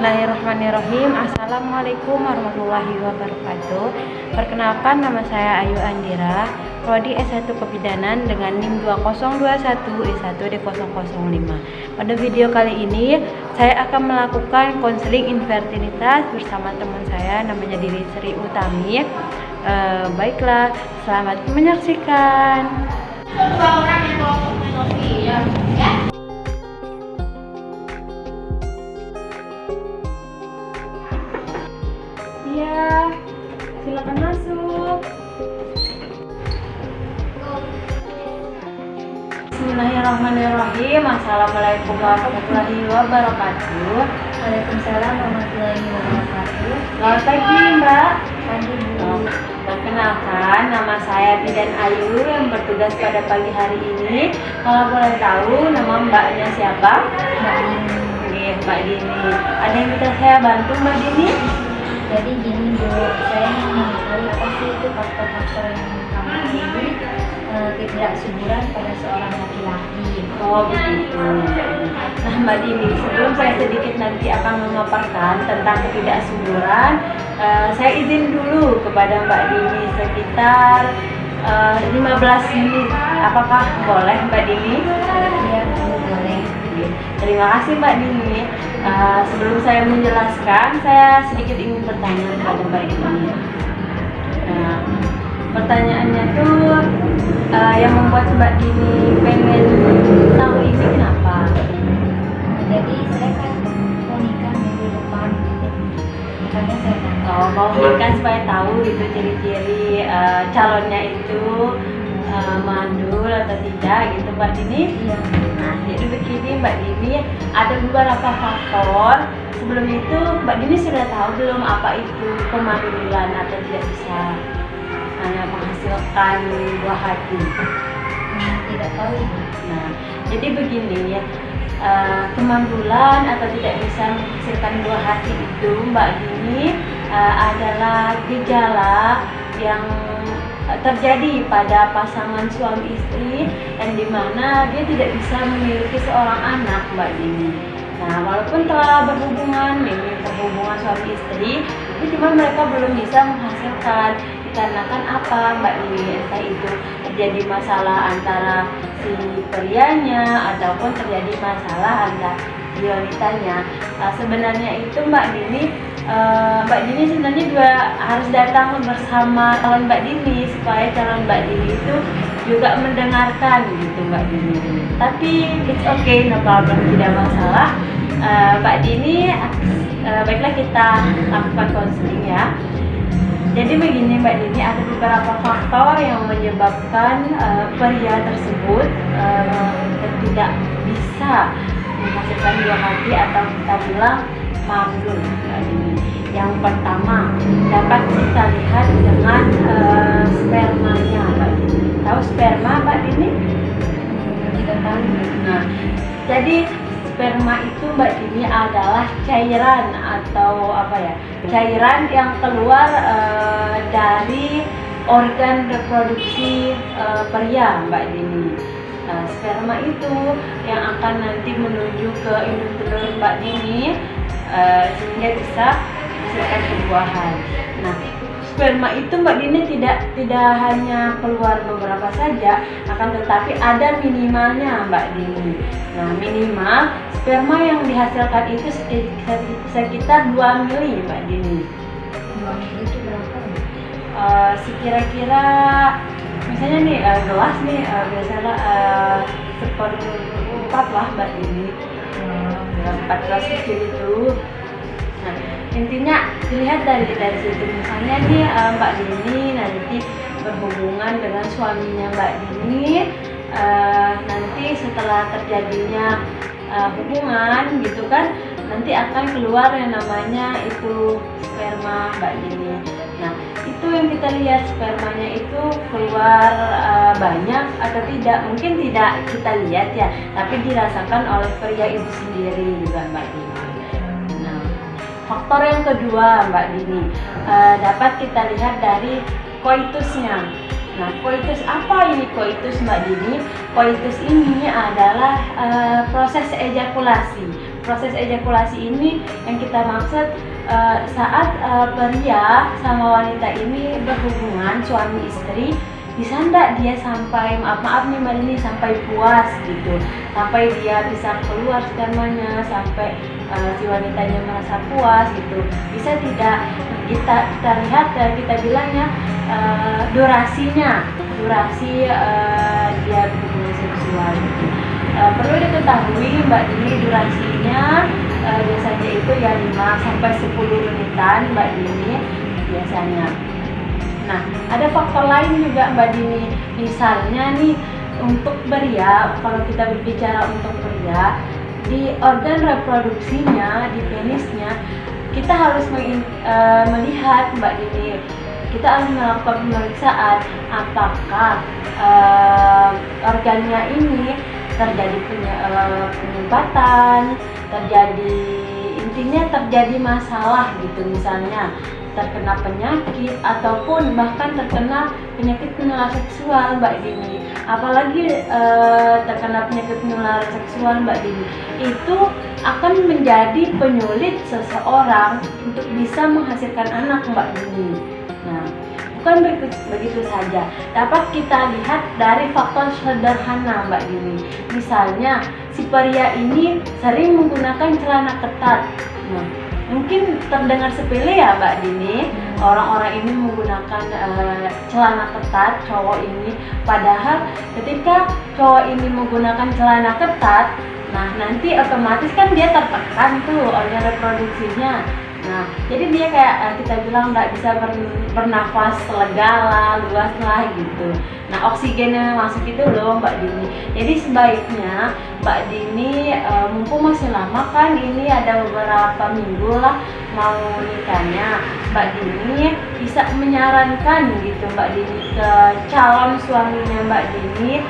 Bismillahirrahmanirrahim. Assalamualaikum warahmatullahi wabarakatuh. Perkenalkan, nama saya Ayu Andira, Prodi S1 Kebidanan dengan NIM 2021E1D005. Pada video kali ini, saya akan melakukan konseling infertilitas bersama teman saya, namanya Diri Sri Utami. Baiklah, selamat menyaksikan. Iya, silakan masuk. Bismillahirrahmanirrahim. Assalamualaikum warahmatullahi wabarakatuh. Waalaikumsalam warahmatullahi wabarakatuh. Selamat pagi, Mbak. Pagi, Bu. Perkenalkan, nama saya Bidan Ayu yang bertugas pada pagi hari ini. Kalau boleh tahu, nama Mbaknya siapa? Mbak Dini. Iya, Mbak Dini. Ada yang bisa saya bantu, Mbak Dini? Jadi gini, Bu, saya ingin mengetahui apa sih itu faktor-faktor yang mempengaruhi ketidaksuburan pada seorang laki-laki. Oh, begitu. Nah, Mbak Dini, sebelum saya sedikit nanti akan memaparkan tentang ketidaksuburan, saya izin dulu kepada Mbak Dini sekitar 15 menit. Apakah boleh, Mbak Dini? Iya, Bu, boleh. Terima kasih, Mbak Dini. Sebelum saya menjelaskan, saya sedikit ingin bertanya kepada Mbak Dini. Pertanyaannya tuh yang membuat Mbak Dini pengen tahu ini kenapa? Jadi saya kan mau nikah minggu depan, gitu. Makanya saya tanya. Oh, mau nikah supaya tahu gitu ciri-ciri calonnya itu mandul atau tidak gitu, Mbak Dini? Iya. Nah, jadi begini, Mbak Dini, ada beberapa faktor. Sebelum itu, Mbak Dini sudah tahu belum apa itu pemandulan atau tidak bisa menghasilkan buah hati? Tidak tahu, Ibu. Nah, jadi begini ya, kemandulan atau tidak bisa menghasilkan buah hati itu, Mbak Dini, adalah gejala yang terjadi pada pasangan suami istri yang dimana dia tidak bisa memiliki seorang anak, Mbak Dini. Nah, walaupun telah berhubungan, berhubungan suami istri, tapi cuma mereka belum bisa menghasilkan. Dikarenakan apa, Mbak Dini? Entah itu terjadi masalah antara si prianya ataupun terjadi masalah antara si wanitanya. Sebenarnya itu Mbak Dini sebenarnya juga harus datang bersama calon Mbak Dini supaya calon Mbak Dini itu juga mendengarkan gitu, Mbak Dini. Tapi it's okay, no problem, tidak masalah. Mbak Dini, baiklah kita lakukan konseling ya. Jadi begini, Mbak Dini, ada beberapa faktor yang menyebabkan pria tersebut tidak bisa menghasilkan buah hati atau kita bilang mandul, Mbak Dini. Yang pertama, dapat kita lihat dengan spermanya, Mbak Dini. Tahu sperma, Mbak Dini? Tidak tahu. Nah, jadi sperma itu, Mbak Dini, adalah cairan atau apa ya? Cairan yang keluar dari organ reproduksi pria, Mbak Dini. Sperma itu yang akan nanti menuju ke induk telur Mbak Dini sehingga bisa menghasilkan pembuahan. Nah, sperma itu, Mbak Dini, tidak hanya keluar beberapa saja, akan tetapi ada minimalnya, Mbak Dini. Nah, minimal sperma yang dihasilkan itu sekitar 2 mili, Mbak Dini. 2 mili itu berapa? Sekira-kira misalnya nih gelas nih biasanya seperempat lah, Mbak Dini. 4 gelas kecil itu. Nah, intinya dilihat dari situ. Misalnya nih Mbak Dini nanti berhubungan dengan suaminya Mbak Dini, nanti setelah terjadinya hubungan gitu kan, nanti akan keluar yang namanya itu sperma, Mbak Dini. Nah, itu yang kita lihat, spermanya itu keluar banyak atau tidak, mungkin tidak kita lihat ya, tapi dirasakan oleh pria itu sendiri juga, Mbak Dini. Nah, faktor yang kedua, Mbak Dini, dapat kita lihat dari koitusnya. Nah, koitus apa ini koitus, Mbak Dini? Koitus ini adalah proses ejakulasi. proses ejakulasi ini yang kita maksud saat pria sama wanita ini berhubungan suami istri, bisa enggak dia sampai maaf nih Mbak Dini, sampai puas gitu, sampai dia bisa keluar spermanya, sampai si wanitanya merasa puas gitu, bisa tidak? Kita lihat, kita bilangnya durasi dia berhubungan seksual gitu. Perlu diketahui Mbak Dini, durasinya biasanya itu ya 5-10 menitan Mbak Dini biasanya. Nah, ada faktor lain juga Mbak Dini, misalnya nih untuk pria, kalau kita berbicara untuk pria, di organ reproduksinya, di penisnya, kita harus melihat Mbak Dini, kita harus melakukan pemeriksaan apakah organnya ini terjadi penyumbatan, intinya terjadi masalah gitu, misalnya terkena penyakit ataupun bahkan terkena penyakit penular seksual Mbak Dini. Apalagi terkena penyakit penular seksual Mbak Dini, itu akan menjadi penyulit seseorang untuk bisa menghasilkan anak Mbak Dini. Nah, bukan begitu saja, dapat kita lihat dari faktor sederhana Mbak Dini. Misalnya si pria ini sering menggunakan celana ketat. Nah, mungkin terdengar sepele ya Mbak Dini, orang-orang ini menggunakan celana ketat, cowok ini. Padahal ketika cowok ini menggunakan celana ketat, nah nanti otomatis kan dia tertekan tuh organ reproduksinya. Nah, jadi dia kayak kita bilang nggak bisa bernafas lega lah, luas lah gitu. Nah, oksigennya masuk itu loh Mbak Dini. Jadi sebaiknya Mbak Dini, mumpung masih lama kan, ini ada beberapa minggu lah mau nikahnya, Mbak Dini bisa menyarankan gitu Mbak Dini ke calon suaminya Mbak Dini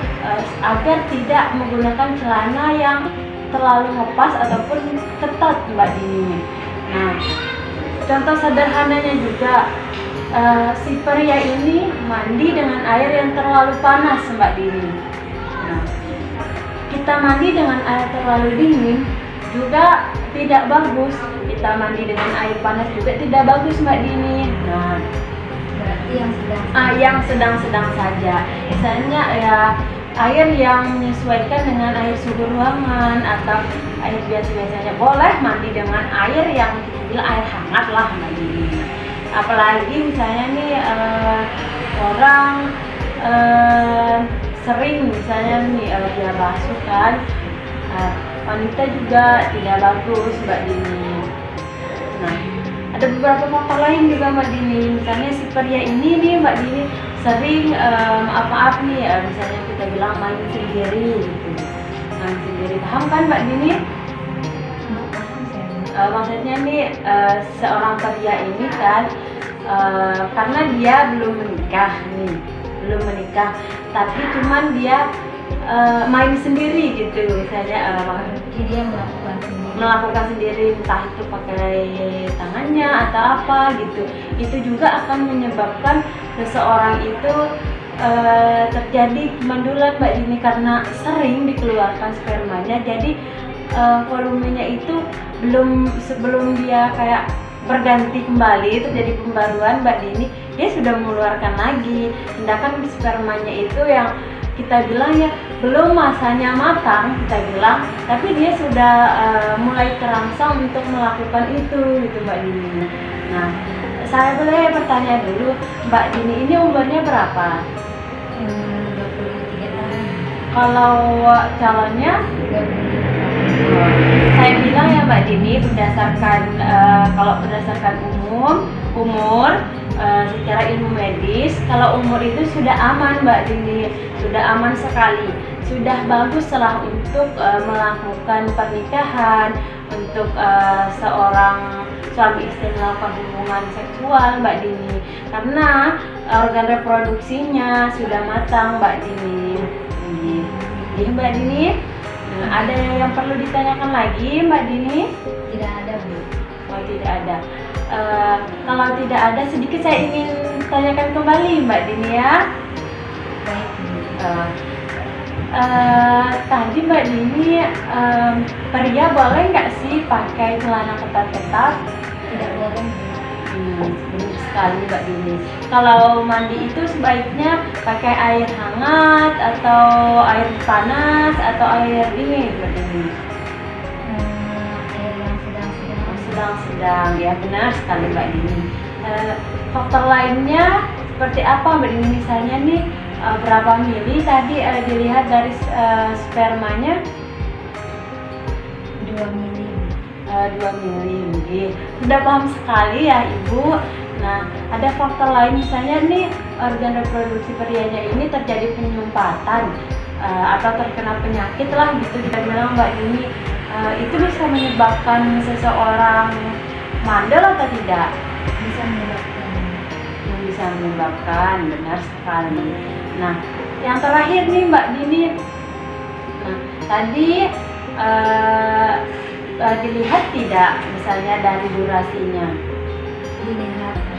agar tidak menggunakan celana yang terlalu ngepas ataupun ketat Mbak Dini. Nah, contoh sederhananya juga, si pria ini mandi dengan air yang terlalu panas Mbak Dini. Nah, kita mandi dengan air terlalu dingin juga tidak bagus. Kita mandi dengan air panas juga tidak bagus Mbak Dini. Nah, berarti yang sedang-sedang saja. Misalnya ya air yang menyesuaikan dengan air suhu ruangan atau air biasa-biasanya. Boleh mandi dengan air yang kita bilang air hangat lah Mbak Dini. Apalagi misalnya nih orang sering misalnya nih dia basuh kan, wanita juga tidak bagus Mbak Dini. Nah, ada beberapa faktor lain juga Mbak Dini. Misalnya si pria ini nih Mbak Dini sering maaf nih misalnya kita bilang main sendiri gitu. Main sendiri, paham kan Mbak Dini? Maksudnya nih seorang pria ini kan karena dia belum menikah, tapi cuman dia main sendiri gitu, misalnya jadi dia melakukan sendiri, entah itu pakai tangannya atau apa gitu. Itu juga akan menyebabkan seseorang itu terjadi kemandulan Mbak Dini, karena sering dikeluarkan spermanya. Jadi volumenya itu sebelum dia kayak berganti kembali, terjadi pembaruan Mbak Dini, dia sudah mengeluarkan lagi. Sedangkan spermanya itu yang kita bilang ya belum masanya matang kita bilang, tapi dia sudah mulai terangsang untuk melakukan itu gitu Mbak Dini. Nah, saya boleh bertanya dulu Mbak Dini, ini umurnya berapa? 23 tahun. Kalau calonnya? Saya bilang ya Mbak Dini, berdasarkan kalau berdasarkan umur secara ilmu medis, kalau umur itu sudah aman Mbak Dini, sudah aman sekali, sudah bagus lah untuk melakukan pernikahan, untuk seorang suami istri melakukan hubungan seksual Mbak Dini, karena organ reproduksinya sudah matang Mbak Dini. Jadi Mbak Dini, ada yang perlu ditanyakan lagi Mbak Dini? Tidak ada Bu. Oh, tidak ada. Kalau tidak ada, sedikit saya ingin tanyakan kembali Mbak Dini ya. Baik Bu. Tadi Mbak Dini, pria boleh nggak sih pakai celana ketat-ketat? Tidak boleh. Benar sekali Mbak Dini. Kalau mandi itu sebaiknya pakai air hangat atau air panas atau air dingin Mbak Dini? Air yang sedang-sedang. Sedang-sedang, ya benar sekali Mbak Dini. Faktor lainnya seperti apa Mbak Dini? Misalnya nih, berapa mili tadi dilihat dari spermanya? 2 mili. 2 mili. Sudah paham sekali ya Ibu. Nah, ada faktor lain misalnya nih, organ reproduksi prianya ini terjadi penyumpatan atau terkena penyakit lah gitu kita bilang Mbak Dini. Itu bisa menyebabkan seseorang mandel atau tidak? Bisa menyebabkan. Bisa menyebabkan, benar sekali. Nah, yang terakhir nih Mbak Dini. Nah, tadi dilihat tidak misalnya dari durasinya?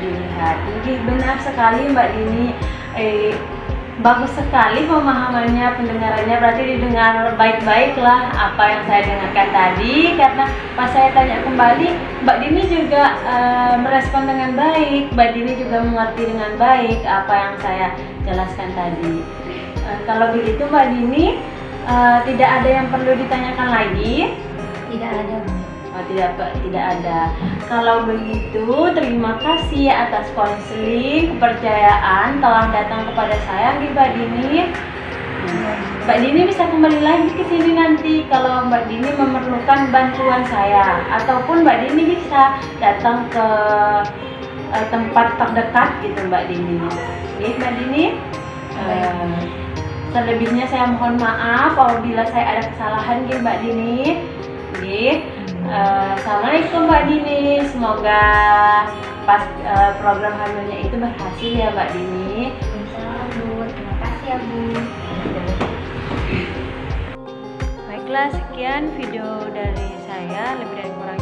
Dilihat. Ini benar sekali Mbak Dini. Bagus sekali pemahamannya, pendengarannya, berarti didengar baik-baik lah apa yang saya dengarkan tadi. Karena pas saya tanya kembali, Mbak Dini juga merespon dengan baik, Mbak Dini juga mengerti dengan baik apa yang saya jelaskan tadi. Kalau begitu Mbak Dini, tidak ada yang perlu ditanyakan lagi? Tidak ada. Tidak ada. Kalau begitu, terima kasih atas konseling kepercayaan telah datang kepada saya, Mbak Dini. Mbak Dini bisa kembali lagi ke sini nanti kalau Mbak Dini memerlukan bantuan saya, ataupun Mbak Dini bisa datang ke tempat terdekat gitu Mbak Dini. Oke, Mbak Dini. Selebihnya saya mohon maaf apabila saya ada kesalahan gitu Mbak Dini. Oke. Assalamualaikum Mbak Dini, semoga pas program hamilnya itu berhasil ya Mbak Dini. Insyaallah Bu, terima kasih ya Bu. Baiklah, sekian video dari saya, lebih dari kurang